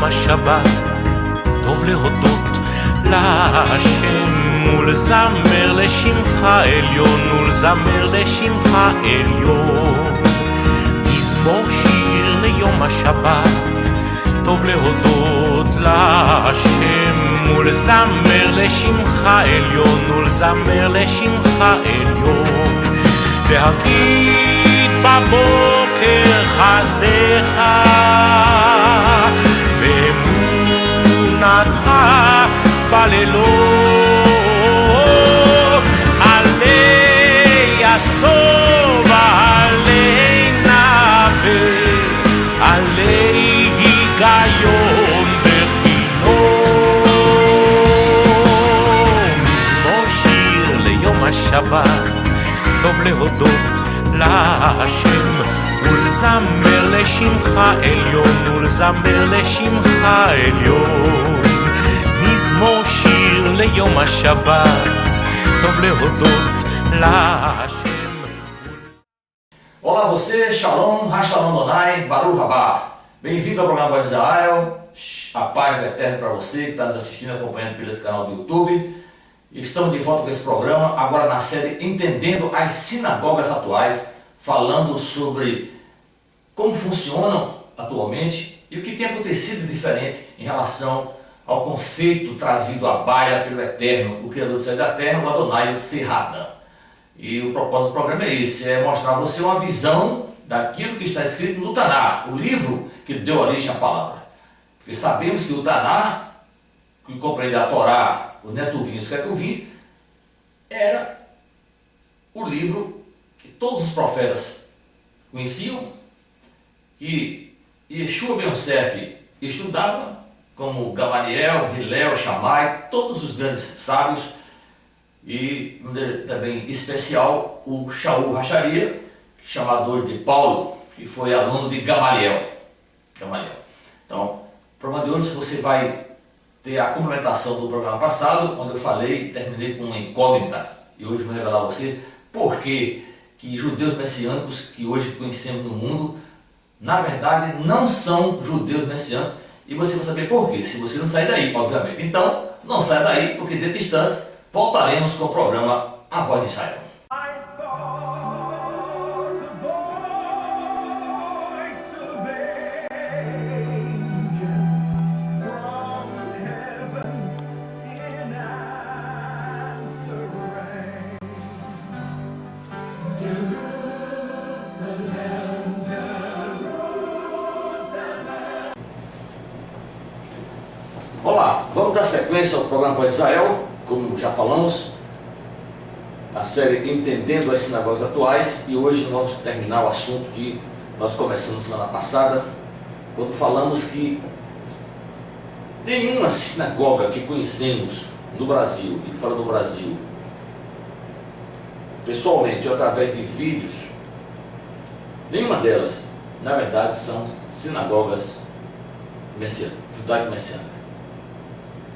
השבת, טוב להודות להשם ולזמר לשמך עליון, ולזמר לשמך עליון. מזמור שיר ליום השבת, טוב להודות להשם ולזמר לשמך עליון, ולזמר לשמך עליון. להגיד בבוקר חסדך ואמונתך בלילות, עלי הסוב, עלי נווה, עלי היגיון בחינום. מזמור שיר ליום השבת, טוב להודות להשם ולזמר לשמך עליון, ולזמר לשמך עליון. מזמור שיר ליום השבת, טוב להודות להשם. Olá você, Shalom, Hashalom Donai, Baruch Haba. Bem-vindo ao programa Voz de Israel. A paz do Eterno para você que está nos assistindo, acompanhando pelo canal do YouTube. Estamos de volta com esse programa, agora na série Entendendo as Sinagogas Atuais, falando sobre como funcionam atualmente e o que tem acontecido diferente em relação ao conceito trazido à baila pelo Eterno, o Criador do céu e da terra, o Adonai Serrada. E o propósito do programa é esse, é mostrar a você uma visão daquilo que está escrito no Taná, o livro que deu origem à palavra. Porque sabemos que o Taná, que compreende a Torá, os Netuvim e os Ketuvim, era o livro que todos os profetas conheciam, que Yeshua Ben Yosef estudava, como Gamaliel, Hillel, Shammai, todos os grandes sábios, e também especial o Shaul Racharia, chamador de Paulo, que foi aluno de Gamaliel. Então, no programa de hoje você vai ter a complementação do programa passado, onde eu falei, terminei com uma incógnita, e hoje vou revelar a você por que judeus messiânicos que hoje conhecemos no mundo, na verdade não são judeus messiânicos, e você vai saber por quê, se você não sair daí, obviamente. Então, não saia daí, porque dentro de instantes voltaremos com o programa A Voz de Israel. Olá, vamos dar sequência ao programa Voz de Israel, como já falamos, a série Entendendo as Sinagogas Atuais, e hoje nós vamos terminar o assunto que nós começamos semana passada, quando falamos que nenhuma sinagoga que conhecemos no Brasil e fora do Brasil, pessoalmente ou através de vídeos, nenhuma delas, na verdade, são sinagogas judaico-messiânicas.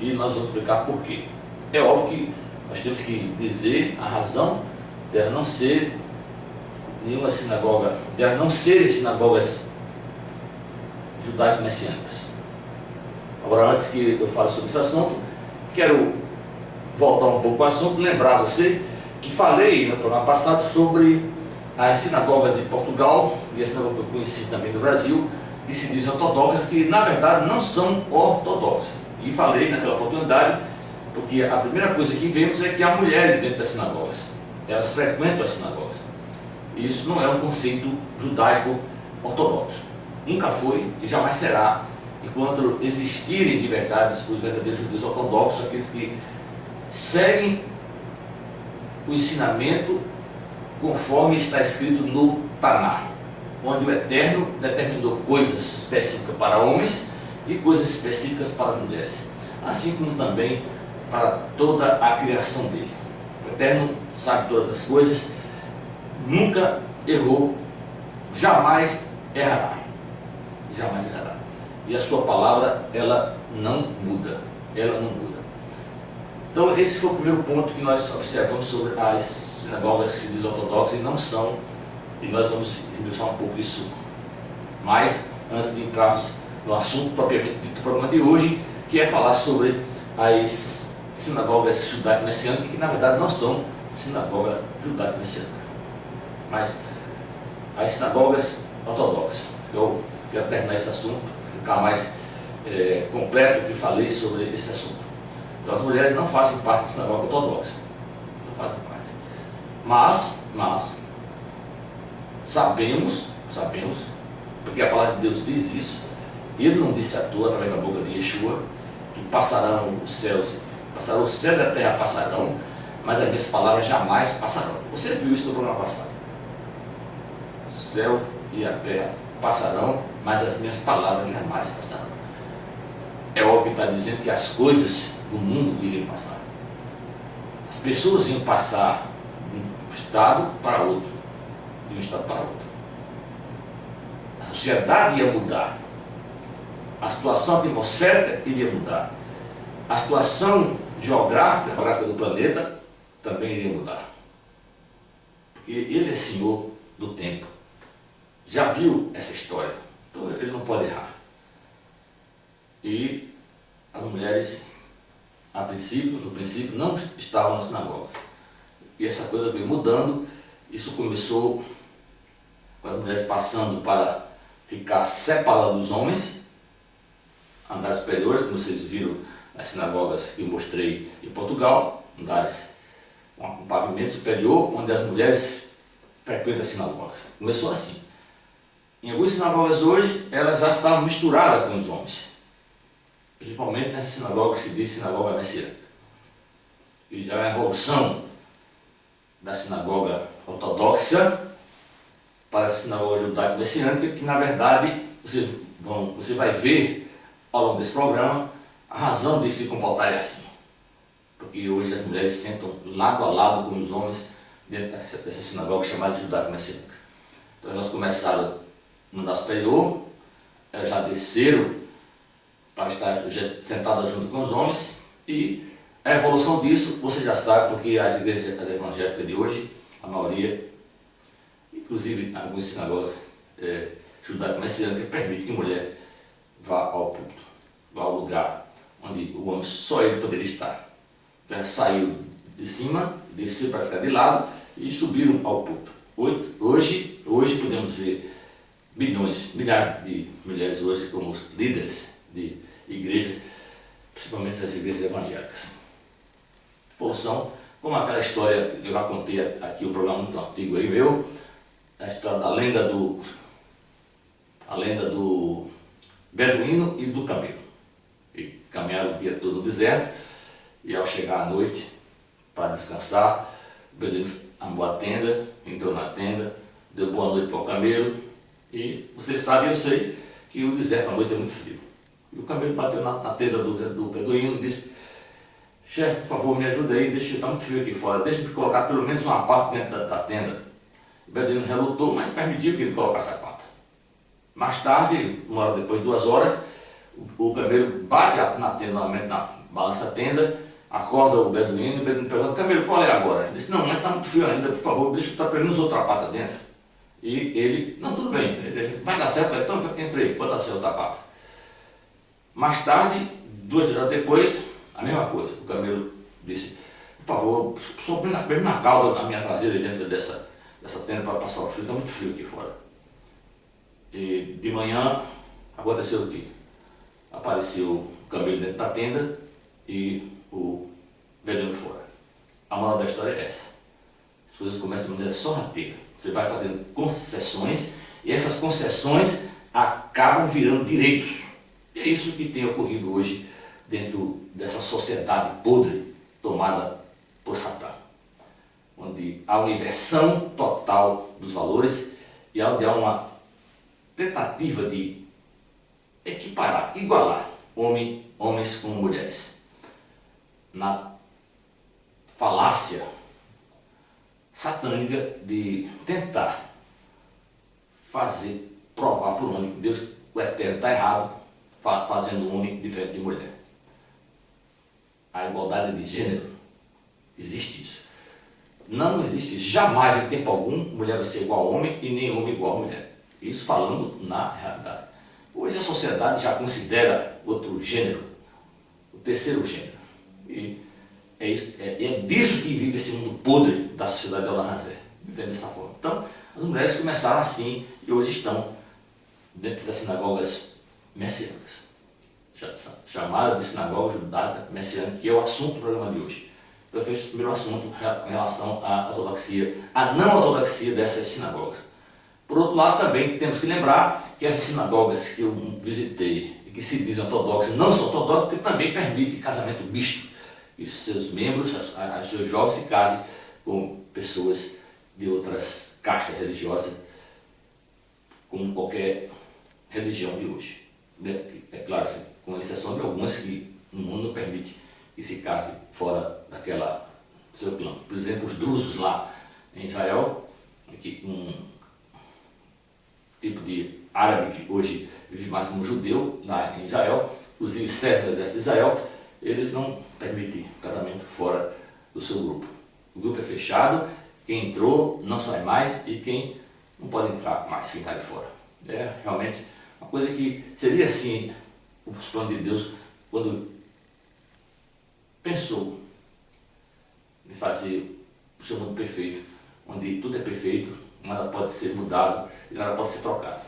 E nós vamos explicar por quê. É óbvio que nós temos que dizer a razão de não ser nenhuma sinagoga, de não serem sinagogas judaico-messiânicas. Agora, antes que eu fale sobre esse assunto, quero voltar um pouco ao assunto, lembrar você que falei no programa passado sobre as sinagogas de Portugal e a sinagoga que eu conheci também no Brasil, que se dizem ortodoxas, que na verdade não são ortodoxas. E falei naquela oportunidade, porque a primeira coisa que vemos é que há mulheres dentro das sinagogas, elas frequentam as sinagogas. Isso não é um conceito judaico ortodoxo, nunca foi e jamais será, enquanto existirem de verdade os verdadeiros judeus ortodoxos, aqueles que seguem o ensinamento conforme está escrito no Taná, onde o Eterno determinou coisas específicas para homens e coisas específicas para mulheres, assim como também para toda a criação dele. O Eterno sabe todas as coisas, nunca errou, jamais errará. E a sua palavra, ela não muda. Então esse foi o primeiro ponto que nós observamos sobre as sinagogas que se dizem ortodoxas e não são, e nós vamos esmiuçar um pouco isso mais antes de entrarmos no assunto propriamente dito do programa de hoje, que é falar sobre as sinagogas judaico-messiânicas, que na verdade não são sinagoga judaico-messiânica, mas as sinagogas ortodoxas. Eu quero terminar esse assunto, ficar mais completo do que falei sobre esse assunto. Então as mulheres não fazem parte da sinagoga ortodoxa, não fazem parte. Mas sabemos, porque a palavra de Deus diz isso, ele não disse à toa através da boca de Yeshua, que passarão os céus e a terra passarão, mas as minhas palavras jamais passarão. Você viu isso no programa passado. O céu e a terra passarão, mas as minhas palavras jamais passarão. É óbvio que está dizendo que as coisas do mundo iriam passar. As pessoas iam passar de um estado para outro, de um estado para outro. A sociedade ia mudar. A situação atmosférica iria mudar. A situação geográfica do planeta também iria mudar. Porque ele é senhor do tempo. Já viu essa história. Então ele não pode errar. E as mulheres, no princípio, não estavam nas sinagogas. E essa coisa veio mudando. Isso começou com as mulheres passando para ficar separadas dos homens, andares superiores, como vocês viram nas sinagogas que eu mostrei em Portugal, andares com um pavimento superior, onde as mulheres frequentam as sinagogas. Começou assim. Em algumas sinagogas hoje, elas já estavam misturadas com os homens, principalmente nessa sinagoga que se diz sinagoga messiânica. E já é a evolução da sinagoga ortodoxa para a sinagoga judaico-messiânica, que na verdade você vai ver ao longo desse programa a razão de se comportarem assim. Porque hoje as mulheres sentam lado a lado com os homens dentro dessa sinagoga chamada judaico-messiânica. Então elas começaram no andar superior, elas já desceram para estar sentadas junto com os homens, e a evolução disso você já sabe, porque as igrejas evangélicas de hoje, a maioria, inclusive algumas sinagogas judaico-messiânicas, permitem que a mulher vá ao púlpito, vá ao lugar onde o homem, só ele poderia estar. Então ela saiu de cima, desceu para ficar de lado e subiram ao púlpito. Hoje podemos ver milhares de mulheres hoje como líderes de igrejas, principalmente as igrejas evangélicas. Evolução, como aquela história que eu já contei aqui, um programa muito antigo aí meu, a história da lenda do beduíno e do camelo. E caminharam o dia todo no deserto, e ao chegar à noite para descansar, o beduíno armou a tenda, entrou na tenda, deu boa noite para o camelo, e vocês sabem, eu sei, que o deserto à noite é muito frio. E o camelo bateu na tenda do beduíno e disse: chefe, por favor, me ajuda aí, está muito frio aqui fora, deixa-me colocar pelo menos uma parte dentro da tenda. O beduíno relutou, mas permitiu que ele colocasse a pata. Mais tarde, uma hora depois, 2 horas, o camelo bate na tenda, novamente, balança a tenda, acorda o beduíno pergunta: camelo, qual é agora? Ele disse: não, mas está muito frio ainda, por favor, deixa eu botar pelo menos outra pata dentro. E ele: não, tudo bem, vai dar certo, então entrei, bota a sua outra pata. Mais tarde, 2 horas depois, a mesma coisa, o camelo disse: por favor, só bem na cauda da minha traseira dentro dessa tenda para passar o frio, está muito frio aqui fora. E de manhã aconteceu o quê? Apareceu o camelo dentro da tenda e o beduíno fora. A moral da história é essa. As coisas começam de maneira sorrateira. Você vai fazendo concessões e essas concessões acabam virando direitos. E é isso que tem ocorrido hoje dentro dessa sociedade podre tomada por Satã, onde há uma inversão total dos valores e onde há uma tentativa de equiparar, igualar homens com mulheres, na falácia satânica de tentar provar para o homem que Deus, o Eterno, está errado, fazendo o homem diferente de mulher. A igualdade de gênero, existe isso. Não existe jamais, em tempo algum, mulher vai ser igual a homem e nem homem igual a mulher. Isso falando na realidade. Hoje a sociedade já considera outro gênero, o terceiro gênero. E é disso que vive esse mundo podre da sociedade de Al-Nahazé, vivendo dessa forma. Então, as mulheres começaram assim e hoje estão dentro das sinagogas messiânicas, chamada de sinagoga judaica messiânica, que é o assunto do programa de hoje. Então, eu fiz o primeiro assunto em relação à ortodoxia, à não ortodoxia dessas sinagogas. Por outro lado, também temos que lembrar que essas sinagogas que eu visitei e que se dizem ortodoxas não são ortodoxas, porque também permitem casamento misto, e seus membros, os seus jovens se casem com pessoas de outras castas religiosas, como qualquer religião de hoje. É claro, com exceção de algumas que o mundo não permite que se case fora daquela seu clã. Por exemplo, os drusos lá em Israel, um tipo de árabe que hoje vive mais como judeu lá em Israel, inclusive serve no exército de Israel, eles não permitem casamento fora do seu grupo. O grupo é fechado, quem entrou não sai mais e quem não pode entrar mais, quem está de fora. É realmente uma coisa que seria assim os planos de Deus quando pensou em fazer o seu mundo perfeito, onde tudo é perfeito, nada pode ser mudado e nada pode ser trocado,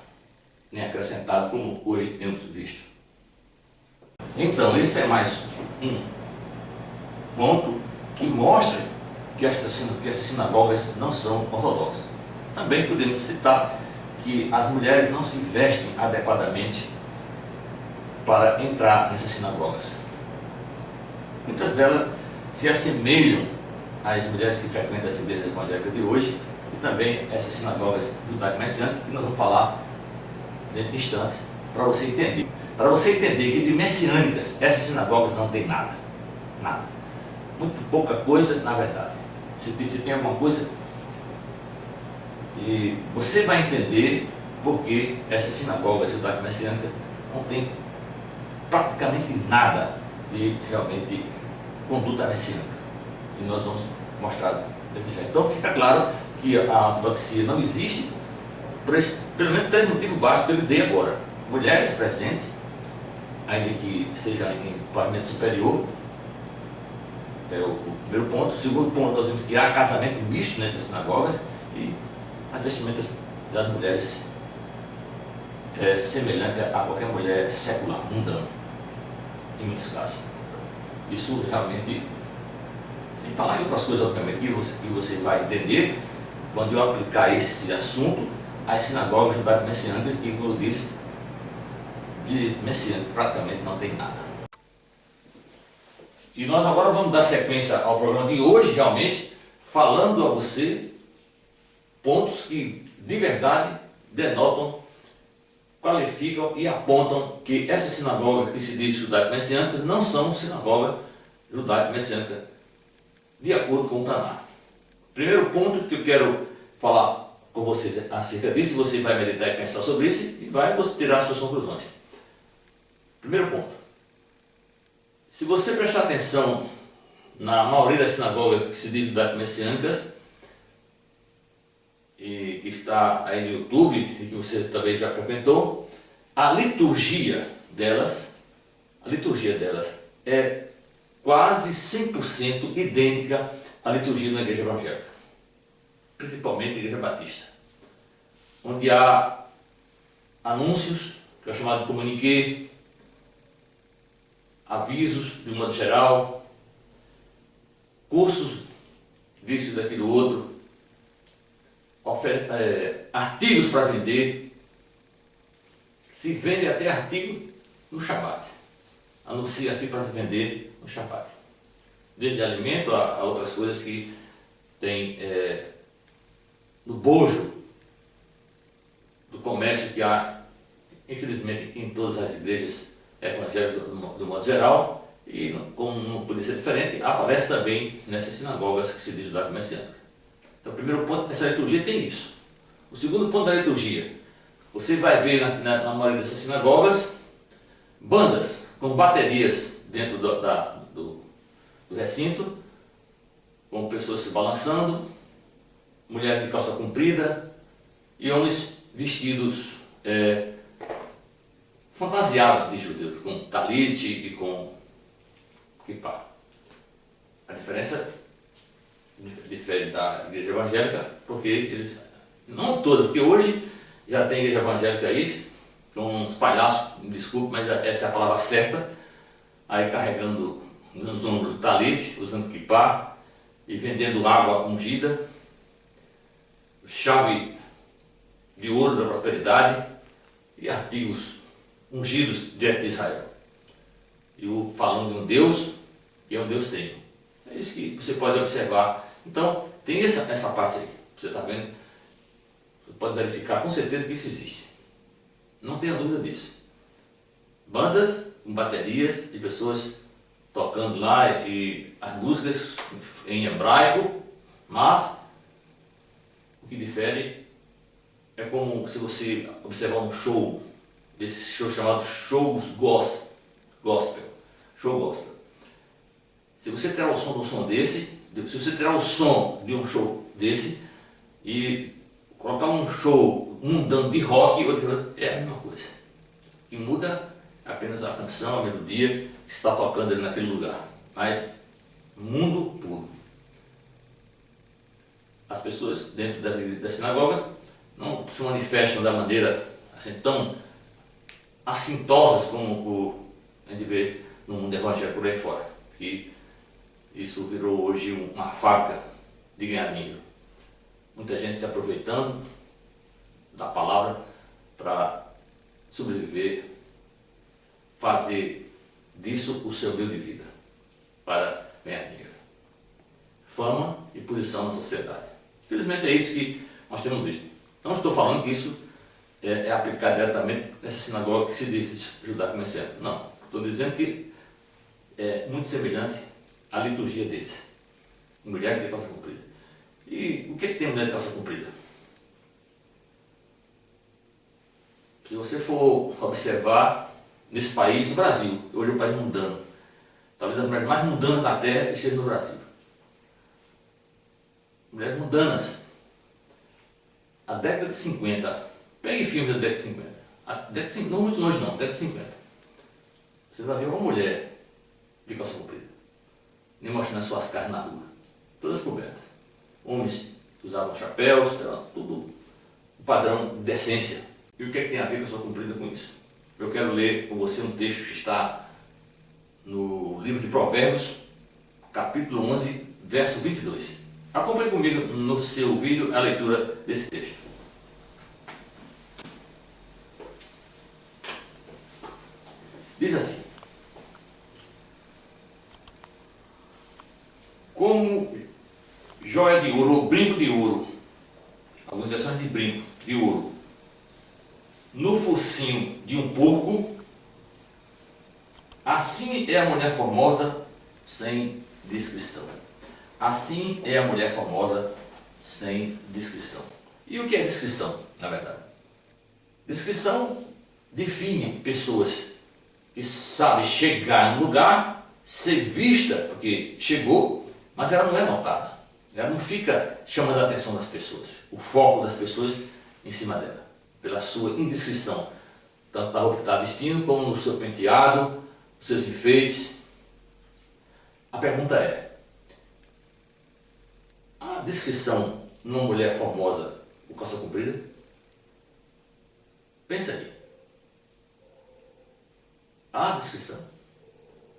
nem acrescentado como hoje temos visto. Então, esse é mais um ponto que mostra que essas sinagogas não são ortodoxas. Também podemos citar que as mulheres não se vestem adequadamente para entrar nessas sinagogas. Muitas delas se assemelham às mulheres que frequentam as igrejas evangélicas de hoje e também essas sinagogas judaico-messiânicas, que nós vamos falar dentro de instantes, para você entender. Para você entender que de messiânicas essas sinagogas não tem nada. Nada. Muito pouca coisa, na verdade. Se tem alguma coisa, e você vai entender porque essas sinagogas judaico-messiânicas não tem praticamente nada de realmente conduta messiânica. E nós vamos mostrar desde já. Então fica claro que a ortodoxia não existe, por pelo menos 3 motivos básicos que eu lhe dei agora. Mulheres presentes, ainda que seja em parlamento superior, é o primeiro ponto. O segundo ponto, nós vimos que há casamento misto nessas sinagogas e as vestimentas das mulheres é semelhante a qualquer mulher secular, mundana, em muitos casos. Isso realmente, sem falar em outras coisas, obviamente, que você vai entender quando eu aplicar esse assunto às sinagogas judaico-messiânicas, que, como eu disse, de messiânico praticamente não tem nada. E nós agora vamos dar sequência ao programa de hoje, realmente, falando a você pontos que de verdade denotam, qualificam e apontam que essas sinagogas que se dizem judaico-messiânicas não são sinagogas judaico-messiânicas de acordo com o Taná. Primeiro ponto que eu quero falar com vocês acerca disso, você vai meditar e pensar sobre isso e vai tirar suas conclusões. Primeiro ponto. Se você prestar atenção na maioria das sinagogas que se dizem judaico-messiânicas, e que está aí no YouTube e que você também já frequentou, a liturgia delas é quase 100% idêntica à liturgia da igreja evangélica, principalmente a igreja batista, onde há anúncios, que é chamado de comuniquê, avisos de um modo geral, cursos disso, daquilo outro, artigos para vender, se vende até artigo no Shabat, anuncia artigo para se vender no Shabat, desde alimento a outras coisas que tem no bojo do comércio que há, infelizmente, em todas as igrejas evangélicas do modo geral, e como não podia ser diferente, aparece também nessas sinagogas que se diz judaico-messiânica. Então, o primeiro ponto, essa liturgia tem isso. O segundo ponto da liturgia, você vai ver na maioria dessas sinagogas bandas com baterias dentro do recinto, com pessoas se balançando, mulher de calça comprida e homens vestidos fantasiados de judeus, com talit e com kippah. A diferença difere da igreja evangélica, porque eles, não todas, porque hoje já tem igreja evangélica aí, com uns palhaços, me desculpe, mas essa é a palavra certa, aí carregando nos ombros do talit, usando kippah e vendendo água ungida, chave de ouro da prosperidade e artigos ungidos diante de Israel. E falando de um Deus que é um Deus trino. É isso que você pode observar. Então, tem essa parte aí. Você está vendo? Você pode verificar com certeza que isso existe. Não tenha dúvida disso. Bandas com baterias e pessoas tocando lá e as músicas em hebraico, mas o que difere é como se você observar um show, esse show chamado shows gospel, show gospel. Se você tirar o som de um som desse, se você tirar o som de um show desse e colocar um show mundano de rock, é a mesma coisa. O que muda é apenas a canção, a melodia que está tocando ali naquele lugar. Mas mundo puro. As pessoas dentro das sinagogas não se manifestam da maneira assim, tão assintosas como a gente vê no mundo evangélico por aí fora. Que isso virou hoje uma fábrica de ganhar dinheiro. Muita gente se aproveitando da palavra para sobreviver, fazer disso o seu meio de vida, para ganhar dinheiro, fama e posição na sociedade. Infelizmente é isso que nós temos visto. Não estou falando que isso é aplicado diretamente nessa sinagoga que se diz judaico messiânico. Não, estou dizendo que é muito semelhante à liturgia deles. Mulher de calça comprida. E o que tem mulher de calça comprida? Se você for observar nesse país, o Brasil, hoje é um país mundano, talvez as mulheres mais mundanas da terra estejam no Brasil. Mulheres mundanas. A década de 50, pegue filmes da década de 50, não muito longe não, década de 50, você vai ver uma mulher de calça comprida, nem mostrando as suas carnes na rua, todas cobertas. Homens usavam chapéus, era tudo o padrão de decência. E o que é que tem a ver com a sua comprida com isso? Eu quero ler com você um texto que está no livro de Provérbios, capítulo 11, verso 22. Acompanhe comigo no seu vídeo a leitura desse texto. Diz assim: como joia de ouro ou brinco de ouro, algumas versões de brinco de ouro, no focinho de um porco, assim é a mulher formosa sem descrição. Assim é a mulher formosa sem descrição. E o que é descrição, na verdade? Descrição define pessoas que sabem chegar no lugar, ser vista, porque chegou, mas ela não é notada. Ela não fica chamando a atenção das pessoas, o foco das pessoas em cima dela, pela sua indiscrição, tanto da roupa que está vestindo, como no seu penteado, os seus enfeites. A pergunta é: há descrição numa mulher formosa com calça comprida? Pensa aí. Há descrição.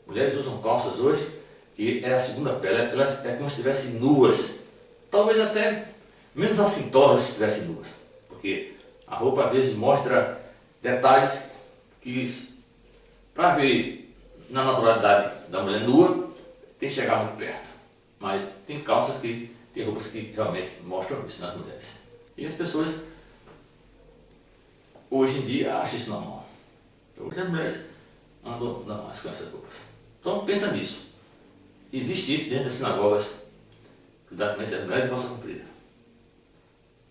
Mulheres usam calças hoje que é a segunda pele, elas é como se estivessem nuas, talvez até menos assintosas se estivessem nuas, porque a roupa às vezes mostra detalhes que, para ver na naturalidade da mulher nua, tem que chegar muito perto, mas tem calças que, tem roupas que realmente mostram isso nas mulheres, e as pessoas hoje em dia acham isso normal. Hoje as mulheres andam normais com essas roupas. Então pensa nisso. Existe isso dentro das sinagogas, cuidado com as mulheres de calça comprida.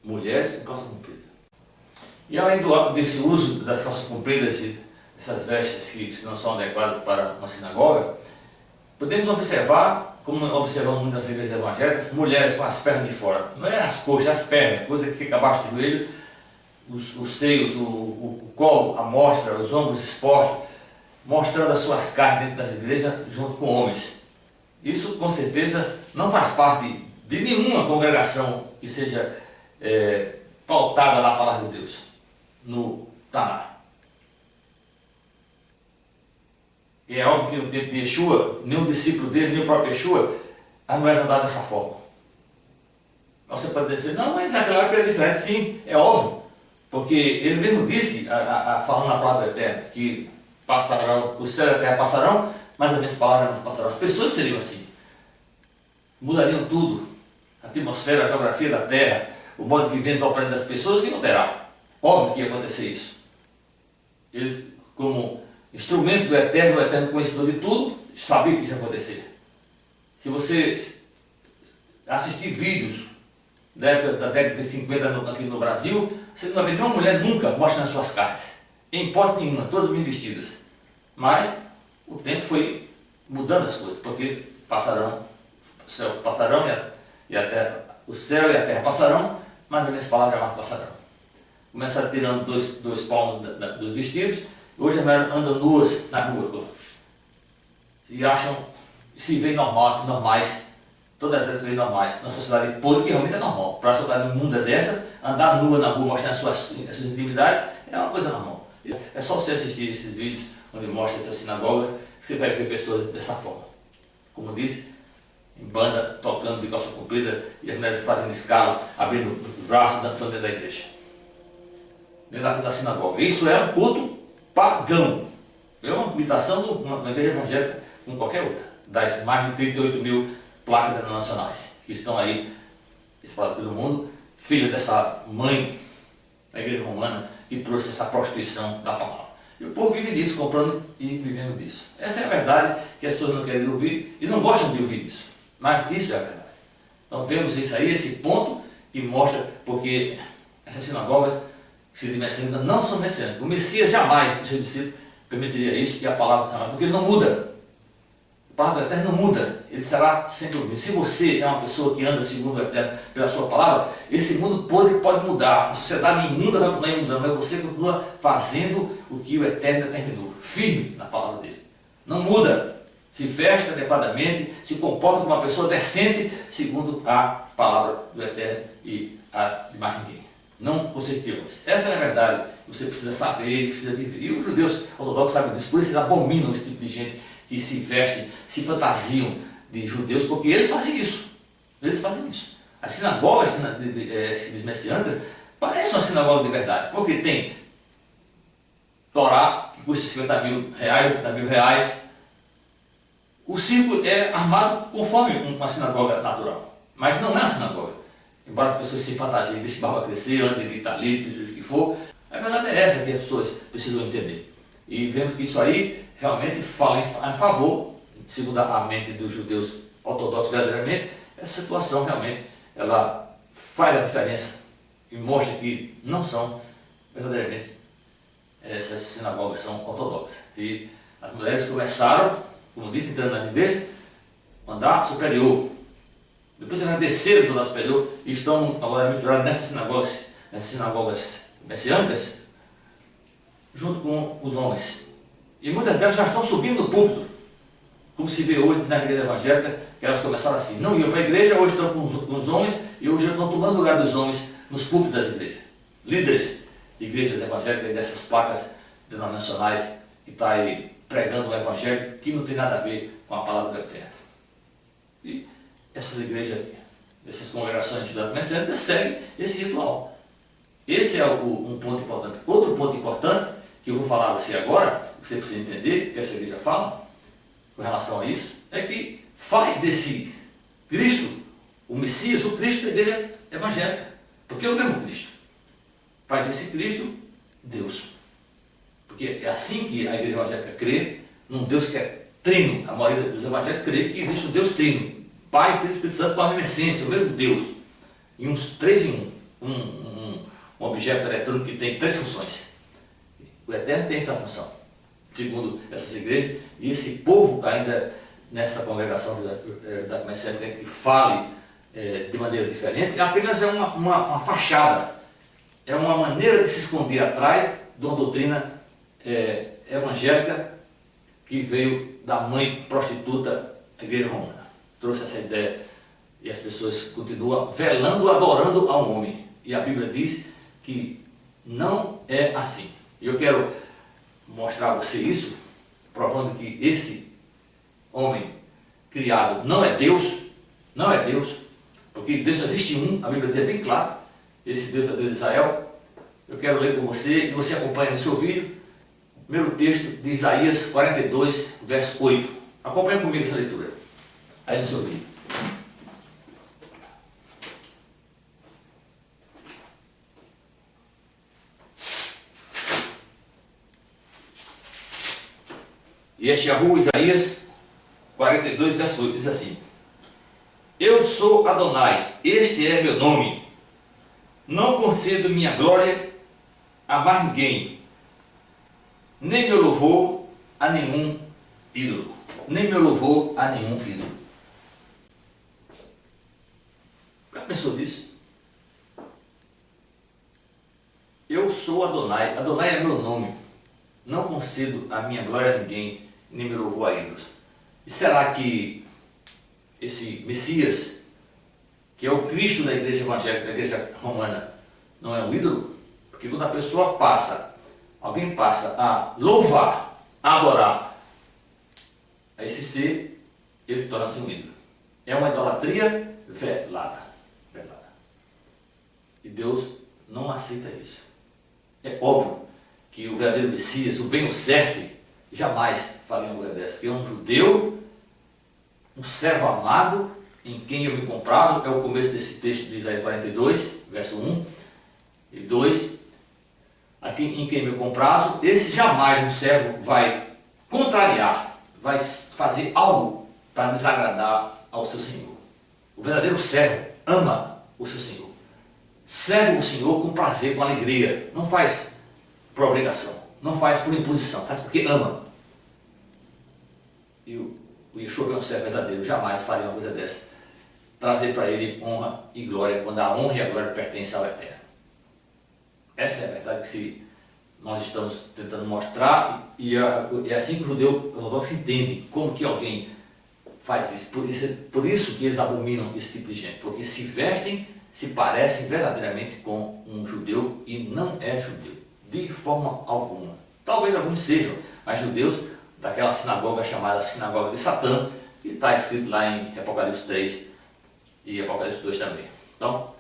Mulheres com calça comprida. E além desse uso das calças compridas, dessas vestes que não são adequadas para uma sinagoga, podemos observar, como observamos muitas igrejas evangélicas, mulheres com as pernas de fora. Não é as coxas, as pernas, coisa que fica abaixo do joelho, os seios, o colo, a mostra, os ombros expostos, mostrando as suas carnes dentro das igrejas junto com homens. Isso com certeza não faz parte de nenhuma congregação que seja pautada na palavra de Deus, no Taná. E é óbvio que no tempo de Yeshua, nenhum discípulo dele, nem o próprio Yeshua, as mulheres andavam dessa forma. Você pode dizer, não, mas aquela época é diferente. Sim, é óbvio. Porque ele mesmo disse, falando na palavra eterna, que passarão, o céu e a terra passarão, mas as minhas palavras não passarão. As pessoas seriam assim. Mudariam tudo. A atmosfera, a geografia da terra, o modo de viver, os operantes das pessoas, e não terá. Óbvio que ia acontecer isso. Eles, como instrumento do eterno conhecedor de tudo, sabia que isso ia acontecer. Se você assistir vídeos da década de 50 aqui no Brasil, você não vai ver nenhuma mulher nunca mostrando as suas carnes. Em hipótese nenhuma, todas bem vestidas. Mas o tempo foi mudando as coisas, porque passarão, o céu passarão e a terra, o céu e a terra passarão, mas as minhas palavras jamais passarão. Começaram tirando dois palmos dos vestidos, hoje as mulheres andam nuas na rua e acham, se veem normais, todas elas se veem normais. Na sociedade podre, que realmente é normal. Para a sociedade imunda dessa, andar nua na rua, mostrando as suas intimidades, é uma coisa normal. É só você assistir esses vídeos onde mostra essas sinagogas, que você vai ver pessoas dessa forma. Como disse, em banda, tocando de calça comprida, e as mulheres fazendo escala, abrindo os braços, dançando dentro da igreja. Dentro da sinagoga. Isso é um culto pagão. É uma imitação de uma igreja evangélica como qualquer outra. Das mais de 38 mil placas internacionais que estão aí espalhadas pelo mundo, filha dessa mãe da igreja romana que trouxe essa prostituição da palavra. E o povo vive disso, comprando e vivendo disso. Essa é a verdade que as pessoas não querem ouvir e não gostam de ouvir isso. Mas isso é a verdade. Então vemos isso aí, esse ponto que mostra porque essas sinagogas que se dizem messiânicas não são messiânicas. O Messias jamais, o seu discípulo, permitiria isso e a palavra jamais, porque ele não muda. A palavra do Eterno não muda, ele será sempre o mesmo. Se você é uma pessoa que anda segundo o Eterno pela sua palavra, esse mundo pode mudar, a sociedade imunda vai continuar mudando, mas você continua fazendo o que o Eterno determinou, firme na palavra dele. Não muda, se veste adequadamente, se comporta como uma pessoa decente, segundo a palavra do Eterno e a de mais ninguém. Não conseguimos. Essa é a verdade, você precisa saber, precisa viver. E os judeus ortodoxos sabem disso, por isso eles abominam esse tipo de gente que se vestem, se fantasiam de judeus, porque eles fazem isso. Eles fazem isso. As sinagogas messiânicas parecem uma sinagoga de verdade, porque tem Torá, que custa 50 mil reais, 80 mil reais. O circo é armado conforme uma sinagoga natural, mas não é uma sinagoga. Embora as pessoas se fantasiem, deixem barba crescer, andem de talit, seja o que for, a verdade é essa que as pessoas precisam entender. E vemos que isso aí realmente fala em favor, segundo a mente dos judeus ortodoxos verdadeiramente, essa situação realmente ela faz a diferença e mostra que não são verdadeiramente essas sinagogas são ortodoxas. E as mulheres começaram, como disse, entrando nas igrejas, andar superior. Depois elas desceram do andar superior e estão agora misturadas nessas sinagogas messiânicas, junto com os homens. E muitas delas já estão subindo no púlpito, como se vê hoje na igreja evangélica, que elas começaram assim, não iam para a igreja, hoje estão com os homens, e hoje estão tomando o lugar dos homens nos púlpitos das igrejas. Líderes de igrejas evangélicas, dessas placas denominacionais, que estão aí pregando o evangelho, que não tem nada a ver com a palavra do Eterno. E essas igrejas, essas congregações judaico-messiânicas seguem esse ritual. Esse é um ponto importante. Outro ponto importante, que eu vou falar a você agora, que você precisa entender, que essa igreja fala, com relação a isso, é que faz desse Cristo, o Messias, o Cristo da igreja evangélica. Porque é o mesmo Cristo. Faz desse Cristo Deus. Porque é assim que a igreja evangélica crê, num Deus que é trino. A maioria dos evangélicos crê que existe um Deus trino. Pai, Filho e Espírito Santo com a mesma essência, o mesmo Deus. E uns três em um objeto eletrônico que tem três funções. O Eterno tem essa função, segundo essas igrejas, e esse povo ainda nessa congregação da messiânica que fale de maneira diferente, apenas é uma fachada é uma maneira de se esconder atrás de uma doutrina evangélica que veio da mãe prostituta da Igreja Romana. Trouxe essa ideia e as pessoas continuam velando, adorando ao homem. E a Bíblia diz que não é assim. E eu quero mostrar a você isso, provando que esse homem criado não é Deus, não é Deus, porque Deus só existe um, a Bíblia diz bem claro, esse Deus é o Deus de Israel. Eu quero ler com você, e você acompanha no seu vídeo, o primeiro texto de Isaías 42, verso 8. Acompanha comigo essa leitura, aí no seu vídeo. Yeshahu, Isaías 42, verso 8, diz assim: Eu sou Adonai, este é meu nome, não concedo minha glória a mais ninguém, nem meu louvor a nenhum ídolo, nem meu louvor a nenhum ídolo. Já pensou nisso? Eu sou Adonai, Adonai é meu nome, não concedo a minha glória a ninguém, nem me louvor a ídolos. E será que esse Messias, que é o Cristo da igreja evangélica, da igreja romana, não é um ídolo? Porque quando a pessoa alguém passa a louvar, a adorar a esse ser, ele torna-se um ídolo. É uma idolatria velada. E Deus não aceita isso. É óbvio que o verdadeiro Messias, o bem o serve, jamais faria uma coisa dessa, porque é um judeu, um servo amado, em quem eu me comprazo, é o começo desse texto de Isaías 42, verso 1 e 2, aqui em quem me comprazo, esse jamais um servo vai contrariar, vai fazer algo para desagradar ao seu Senhor. O verdadeiro servo ama o seu Senhor, serve o Senhor com prazer, com alegria, não faz por obrigação, não faz por imposição, faz porque ama. E o Yeshua é um servo verdadeiro, jamais faria uma coisa dessa, trazer para ele honra e glória, quando a honra e a glória pertencem ao Eterno. Essa é a verdade que nós estamos tentando mostrar, e é assim que o judeu ortodoxo entende como que alguém faz isso. Por isso que eles abominam esse tipo de gente, porque se vestem, se parecem verdadeiramente com um judeu e não é judeu, de forma alguma. Talvez alguns sejam, mas judeus daquela sinagoga chamada Sinagoga de Satã, que está escrito lá em Apocalipse 3 e Apocalipse 2 também. Então,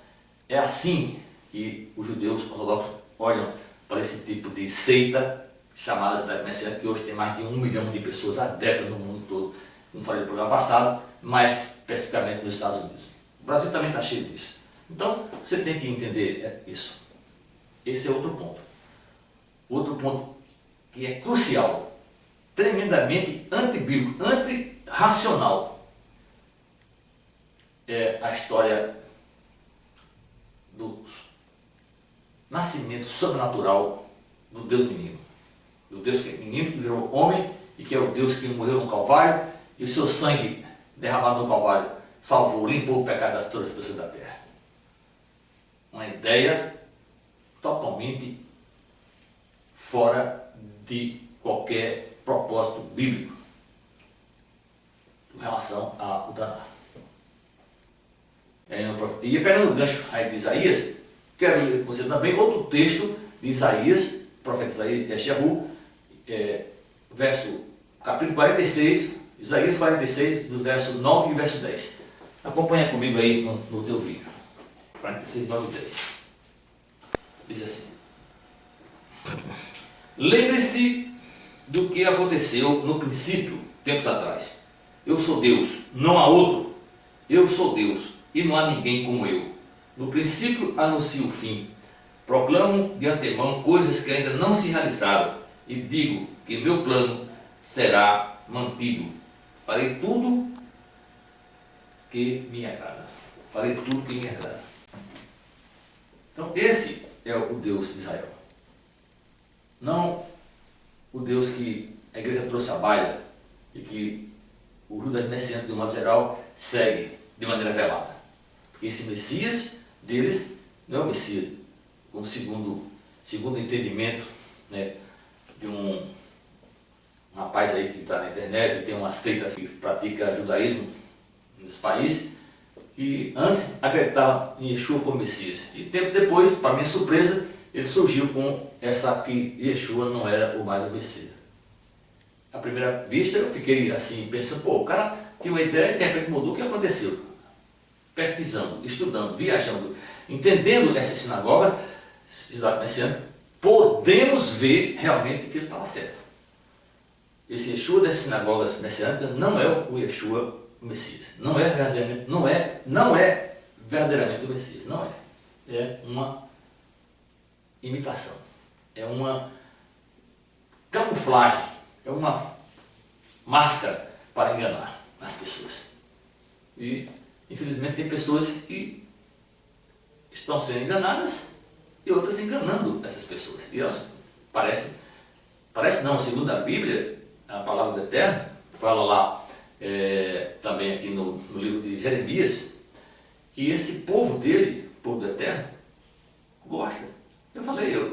é assim que os judeus ortodoxos olham para esse tipo de seita chamada judaico-messiânica, que hoje tem mais de 1 milhão de pessoas adeptas no mundo todo, como falei no programa passado, mais especificamente nos Estados Unidos. O Brasil também está cheio disso. Então, você tem que entender isso. Esse é outro ponto. Outro ponto que é crucial, tremendamente antibíblico, antirracional, é a história do nascimento sobrenatural do Deus menino. Do Deus que é menino, que virou homem e que é o Deus que morreu no Calvário, e o seu sangue derramado no Calvário salvou, limpou o pecado de todas as pessoas da terra. Uma ideia totalmente fora de qualquer propósito bíblico em relação ao danar. E pegando o gancho aí de Isaías, quero ler com você também outro texto de Isaías, profeta Isaías, Yeshahu, capítulo 46, Isaías 46, do verso 9 e verso 10. Acompanha comigo aí no teu vídeo. 46, 9 e 10. Diz assim: Lembre-se do que aconteceu no princípio, tempos atrás. Eu sou Deus, não há outro. Eu sou Deus, e não há ninguém como eu. No princípio anuncio o fim. Proclamo de antemão coisas que ainda não se realizaram, e digo que meu plano será mantido. Farei tudo que me agrada. Farei tudo que me agrada. Então esse é o Deus de Israel. Não o Deus que a igreja trouxe à baila e que o judaísmo messiânico, de um modo geral, segue de maneira velada. Esse Messias deles não é o Messias como segundo entendimento, né, de um rapaz aí que está na internet, que tem uma seita que pratica judaísmo nesse país, que antes acreditava em Yeshua como Messias. E tempo depois, para minha surpresa, ele surgiu com essa que Yeshua não era o mais o Messias. À primeira vista eu fiquei assim, pensando, pô, o cara tem uma ideia, de repente mudou, o que aconteceu? Pesquisando, estudando, viajando, entendendo essa sinagoga messiânica, podemos ver realmente que ele estava certo. Esse Yeshua dessas sinagogas messiânicas não é o Yeshua o Messias. Não é verdadeiramente o Messias. Não é. É uma imitação. É uma camuflagem. É uma máscara para enganar as pessoas. E, infelizmente, tem pessoas que estão sendo enganadas e outras enganando essas pessoas. E elas parece não, segundo a Bíblia, a palavra do Eterno, fala lá também aqui no livro de Jeremias, que esse povo dele, povo do Eterno, gosta. Eu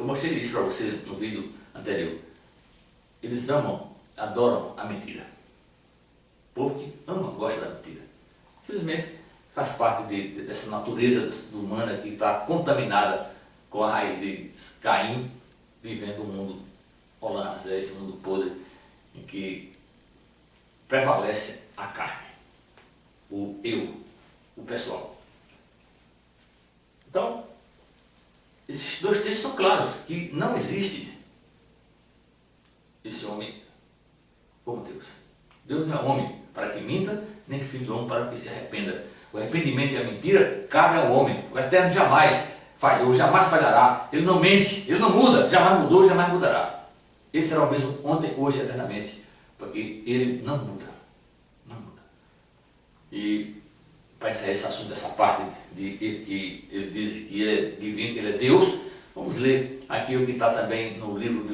mostrei isso para você no vídeo anterior. Eles adoram a mentira. O povo que gosta da mentira. Infelizmente, faz parte dessa natureza humana que está contaminada com a raiz de Caim, vivendo um mundo rolando, esse mundo podre, em que prevalece a carne, o eu, o pessoal. Então, esses dois textos são claros, que não existe esse homem como Deus. Deus não é homem para que minta, nem filho do homem para que se arrependa. O arrependimento e a mentira cabe ao homem. O Eterno jamais falhou, jamais falhará. Ele não mente, ele não muda, jamais mudou, jamais mudará. Ele será o mesmo ontem, hoje e eternamente, porque ele não muda. Não muda. E para encerrar esse assunto, dessa parte de que ele diz que ele é divino, que ele é Deus, vamos ler aqui o que está também no livro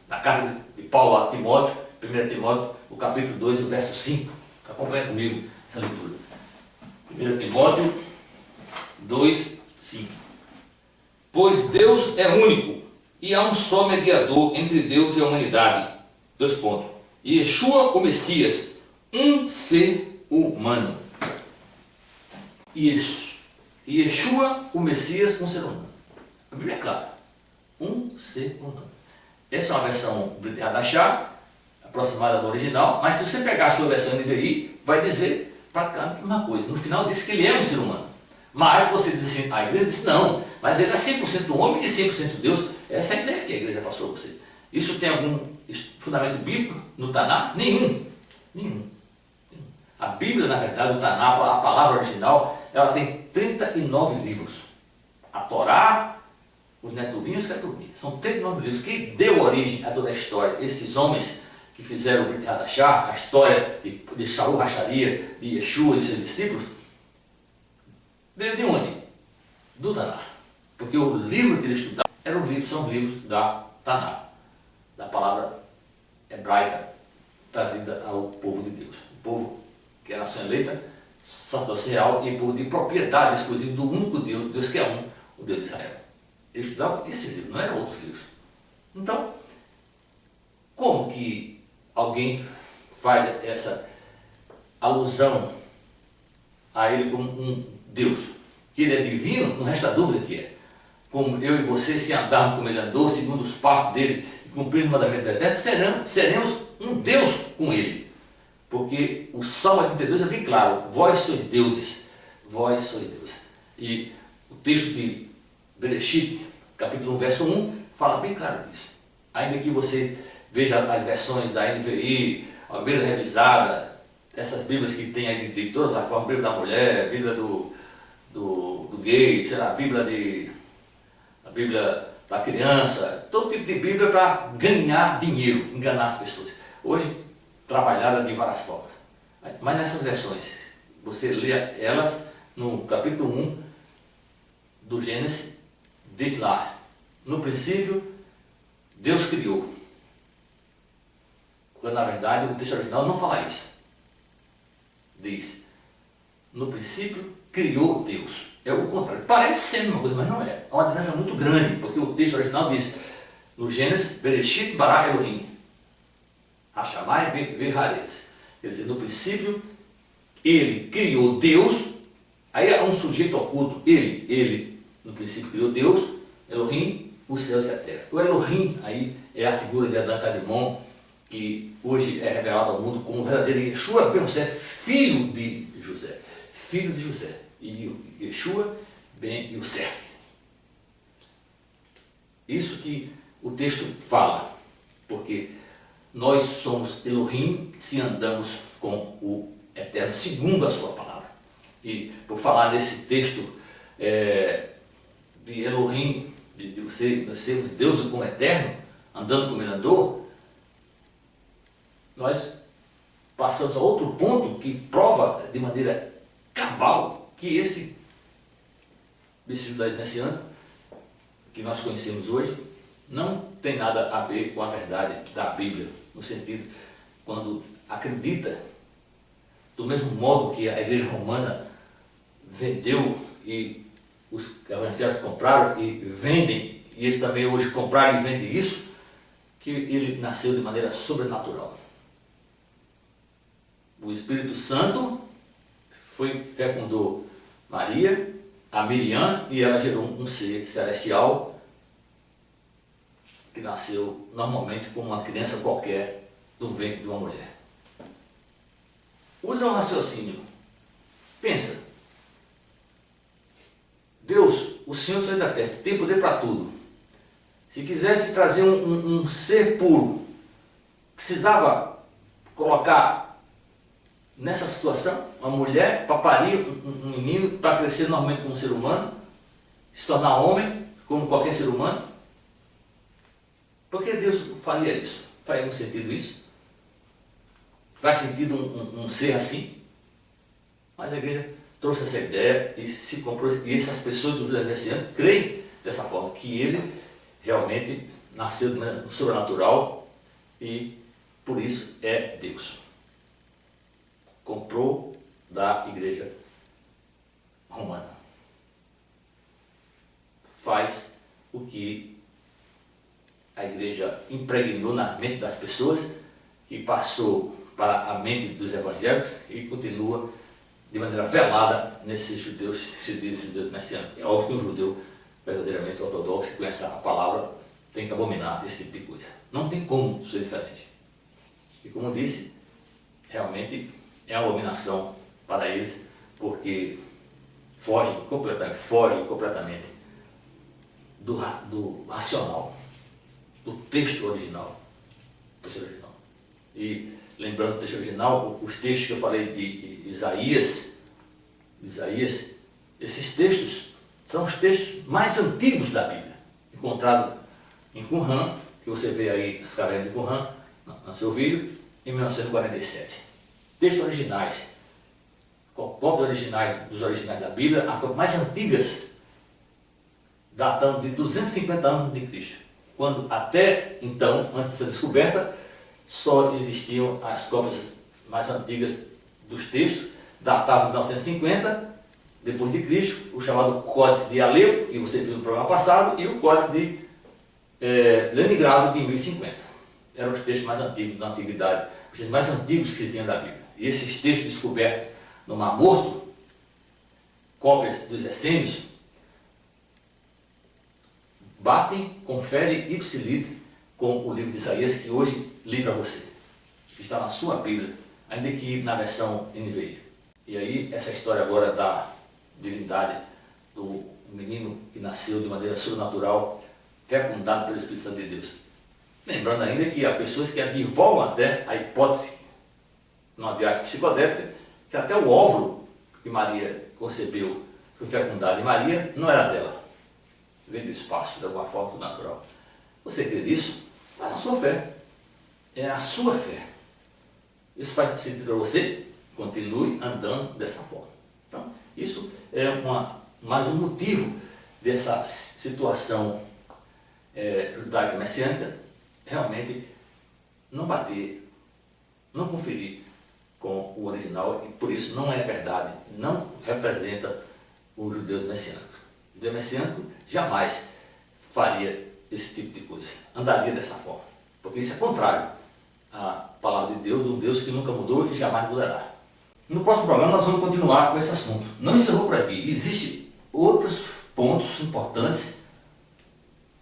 da carta de Paulo a Timóteo, 1 Timóteo, o capítulo 2, o verso 5. Acompanha comigo essa leitura. 1 Timóteo 2, 5. Pois Deus é único e há um só mediador entre Deus e a humanidade. 2 pontos. Yeshua, o Messias, um ser humano. Yeshua, o Messias, um ser humano. A Bíblia é clara. Um ser humano. Essa é uma versão Brit Hadashah, aproximada do original, mas se você pegar a sua versão NVI, vai dizer praticamente a mesma coisa. No final diz que ele é um ser humano. Mas você diz assim, a igreja diz não, mas ele é 100% homem e 100% Deus. Essa é a ideia que a igreja passou a você. Isso tem algum fundamento bíblico no Taná? Nenhum. A Bíblia, na verdade, o Taná, a palavra original, ela tem 39 livros. A Torá, os Netuvim e os Ketuvim. São 39 livros que deu origem a toda a história. Esses homens que fizeram o Brit Hadashah, a história de Shaul Racharia, de Yeshua e seus discípulos, veio de onde? Do Taná. Porque o livro que eles estudaram são livros da Taná, da palavra hebraica trazida ao povo de Deus. O povo que é nação eleita, sacerdócio real e povo de propriedade exclusiva do único Deus, Deus que é um, o Deus de Israel. Eles estudavam esse livro, não eram outros livros. Então, como que alguém faz essa alusão a ele como um Deus? Que ele é divino, não resta dúvida que é. Como eu e você, se andarmos como ele andou, segundo os passos dele, e cumprindo o mandamento do Eterno, seremos um Deus com ele. Porque o Salmo 82 é bem claro, vós sois deuses, vós sois deuses. E o texto de Bereshit, capítulo 1, verso 1, fala bem claro disso. Ainda que você veja as versões da NVI, a Bíblia revisada, essas Bíblias que tem aí de todas as formas, Bíblia da mulher, Bíblia do gay, sei lá, a Bíblia da criança, todo tipo de Bíblia para ganhar dinheiro, enganar as pessoas. Hoje, trabalhada de várias formas. Mas nessas versões, você lê elas no capítulo 1 do Gênesis, diz lá, no princípio, Deus criou. Quando na verdade o texto original não fala isso. Diz, no princípio criou Deus. É o contrário. Parece ser uma coisa, mas não é. Há uma diferença muito grande, porque o texto original diz, no Gênesis, Bereshit bara Elohim, Hashamai ve'haaretz. Quer dizer, no princípio, ele criou Deus, aí há um sujeito oculto, ele, no princípio criou Deus, Elohim, os céus e a terra. O Elohim aí é a figura de Adão Kadmon, que hoje é revelado ao mundo como o verdadeiro Yeshua ben Yosef, filho de José. Filho de José. E Yeshua ben Yosef. Isso que o texto fala, porque nós somos Elohim se andamos com o Eterno, segundo a sua palavra. E por falar nesse texto de Elohim, de nós sermos Deus como Eterno, andando como Ele andou, nós passamos a outro ponto que prova de maneira cabal que esse versículo messiânico que nós conhecemos hoje não tem nada a ver com a verdade da Bíblia, no sentido, quando acredita, do mesmo modo que a igreja romana vendeu e os evangélicos compraram e vendem, e eles também hoje compraram e vendem isso, que ele nasceu de maneira sobrenatural. O Espírito Santo fecundou Maria, a Miriam, e ela gerou um ser celestial que nasceu normalmente como uma criança qualquer do ventre de uma mulher. Usa um raciocínio. Pensa. Deus, o Senhor Senhor da terra, tem poder para tudo. Se quisesse trazer um ser puro, precisava colocar nessa situação uma mulher para parir um menino, para crescer normalmente como um ser humano, se tornar homem como qualquer ser humano. Por que Deus faria isso? Faz algum sentido isso? Faz sentido um ser assim? Mas a igreja trouxe essa ideia e se comprou, e essas pessoas do judaísmo messiânico creem dessa forma, que ele realmente nasceu no sobrenatural e por isso é Deus. Comprou da igreja romana. Faz o que a igreja impregnou na mente das pessoas, que passou para a mente dos evangélicos e continua de maneira velada nesses judeus, que se dizem judeus messiânicos. É óbvio que um judeu verdadeiramente ortodoxo, que conhece a palavra, tem que abominar esse tipo de coisa. Não tem como ser diferente. E como disse, realmente é uma abominação para eles, porque foge completamente do racional, do texto original. E lembrando do texto original, os textos que eu falei de Isaías, esses textos são os textos mais antigos da Bíblia, encontrados em Qumran, que você vê aí nas cavernas de Qumran, no seu vídeo, em 1947. Textos originais, cópias originais dos originais da Bíblia, as cópias mais antigas, datando de 250 anos de Cristo, quando até então, antes da descoberta, só existiam as cópias mais antigas dos textos, datavam de 1950, depois de Cristo, o chamado Códice de Alepo, que você viu no programa passado, e o Códice de Leningrado, de 1050. Eram os textos mais antigos da antiguidade, os textos mais antigos que se tinha da Bíblia. E esses textos descobertos no Mar Morto, cópias dos essênios, batem, conferem ipsilite com o livro de Isaías, que hoje li para você, que está na sua Bíblia, ainda que na versão NVI. E aí, essa história agora da divindade do menino que nasceu de maneira sobrenatural, fecundado pelo Espírito Santo de Deus. Lembrando ainda que há pessoas que advogam até a hipótese, numa viagem psicodélica, que até o óvulo que Maria concebeu, foi fecundado em Maria, não era dela. Veio do espaço, de alguma forma natural. Você crê nisso? Vai na sua fé. É a sua fé. Isso faz sentido para você? Continue andando dessa forma. Então, isso é mais um motivo dessa situação judaica messiânica realmente não bater, não conferir com o original e por isso não é verdade, não representa os judeus messiânicos. O judeu messiânico jamais faria esse tipo de coisa, andaria dessa forma, porque isso é contrário à palavra de Deus, de um Deus que nunca mudou e jamais mudará. No próximo programa nós vamos continuar com esse assunto. Não encerrou por aqui, existem outros pontos importantes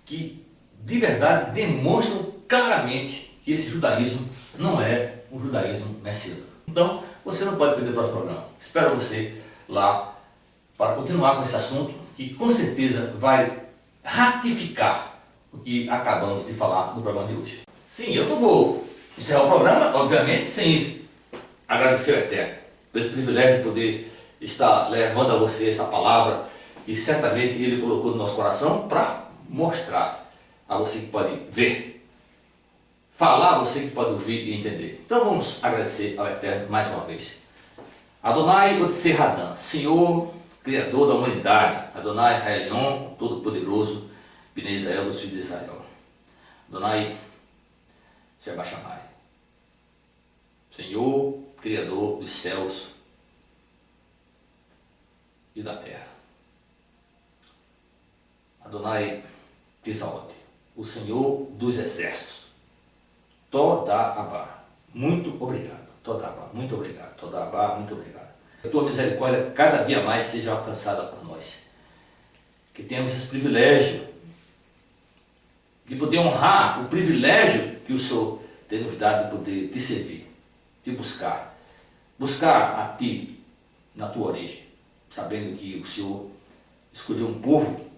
que de verdade demonstram claramente que esse judaísmo não é um judaísmo messiânico. Então, você não pode perder o próximo programa. Espero você lá para continuar com esse assunto, que com certeza vai ratificar o que acabamos de falar no programa de hoje. Sim, eu não vou encerrar o programa, obviamente, sem isso. Agradecer ao Eterno por esse privilégio de poder estar levando a você essa palavra que certamente Ele colocou no nosso coração para mostrar a você que pode ver, falar a você que pode ouvir e entender. Então vamos agradecer ao Eterno mais uma vez. Adonai Otsei Hadam, Senhor, Criador da humanidade, Adonai Raelion, Todo-Poderoso, Bnei Israel, dos filhos de Israel. Adonai Sheba Shammai, Senhor, Criador dos céus e da terra. Adonai Tisaot, o Senhor dos exércitos. Todabá, muito obrigado. Todabá, muito obrigado. Todabá, muito obrigado. Que a tua misericórdia cada dia mais seja alcançada por nós. Que tenhamos esse privilégio de poder honrar o privilégio que o Senhor tem nos dado de poder te servir, te buscar. Buscar a ti na tua origem, sabendo que o Senhor escolheu um povo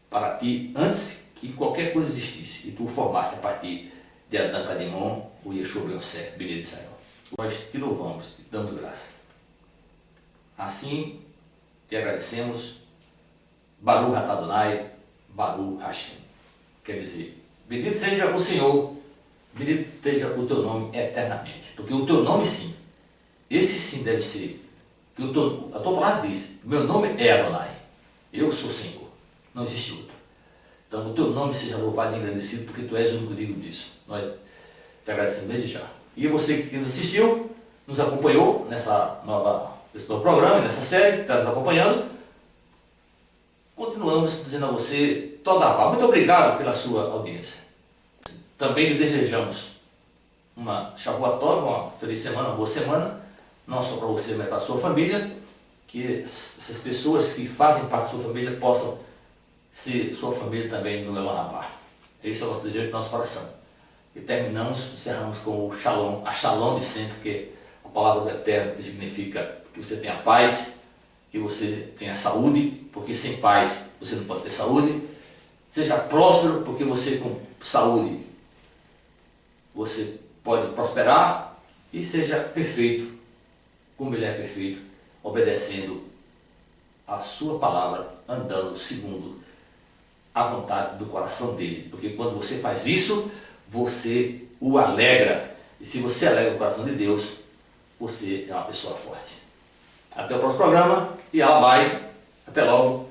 para ti antes que qualquer coisa existisse. E tu o formaste a partir de Adão Cadimon, o Yeshua Ben-Yosef, Bnei Israel. Nós te louvamos e te damos graças. Assim, te agradecemos. Baruch atah Adonai, Baruch Hashem. Quer dizer, bendito seja o Senhor, bendito seja o teu nome eternamente. Porque o teu nome sim, esse sim deve ser, que a tua palavra diz, meu nome é Adonai, eu sou o Senhor, não existe outro. Então o teu nome seja louvado e engrandecido, porque tu és o único digno disso. Nós te agradecemos desde já. E você que nos assistiu, nos acompanhou nesse novo programa, nessa série, que está nos acompanhando, continuamos dizendo a você, Todabá, muito obrigado pela sua audiência. Também lhe desejamos uma Shavuot Tov, uma feliz semana, uma boa semana, não só para você, mas para a sua família, que essas pessoas que fazem parte da sua família possam ser sua família também no Elam Rabá. Esse é o nosso desejo do nosso coração. E encerramos com o Shalom, a Shalom de sempre, que é a palavra do Eterno, que significa que você tenha paz, que você tenha saúde, porque sem paz você não pode ter saúde. Seja próspero, porque você com saúde você pode prosperar, e seja perfeito, como Ele é perfeito, obedecendo a sua palavra, andando segundo a vontade do coração dele, porque quando você faz isso, você o alegra, e se você alegra o coração de Deus, você é uma pessoa forte. Até o próximo programa, e Alabai, até logo,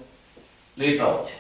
Leite para ontem.